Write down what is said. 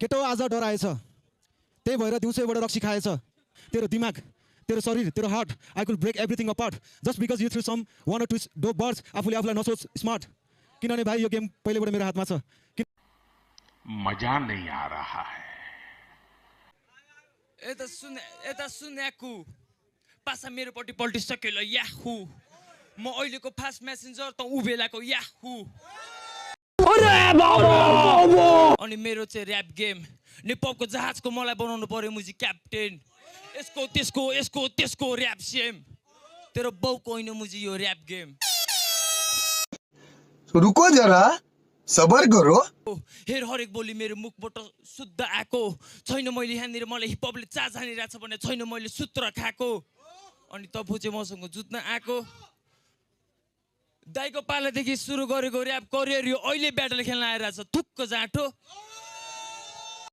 केटो आज डराएछ, त्यही भएर दिउँसोबाट रक्सी खाएछ। तेरो दिमाग, तेरो शरीर, तेरो heart, I could break everything apart just because you threw some one or two dope words. आफूले आफूलाई नसोच स्मार्ट, किनभने भाइ यो गेम पहिलेबाट मेरो हातमा छ। मजा नहीं आ रहा है। यता सुन्याकु पासा मेरोपट्टि पल्टिसक्यो ल याहु। म अहिलेको फास्ट मेसेन्जर त उ बेलाको याहु। अनि मेरो चाहिँ ऱ्याप गेम नेपको जहाजको मलाई बनाउनु पर्यो मुजी क्याप्टेन। यसको त्यसको यसको त्यसको ऱ्याप सेम। तेरो बाउको होइन मुजी यो ऱ्याप गेम। रुको जरा, सबर करो। हेर हरेक बोली मेरो मुखबाट शुद्ध आएको छैन। मैले यहाँनिर मलाई हिपहपले चार्ज हानिरहेको छ भने छैन मैले सूत्र खाएको। अनि तब चाहिँ मसँग जुत्न आएको। दाइको पालादेखि सुरु गरेको ऱ्याप करियर यो अहिले ब्याटल खेल्न आइरहेछ। थुक्क जाँठो।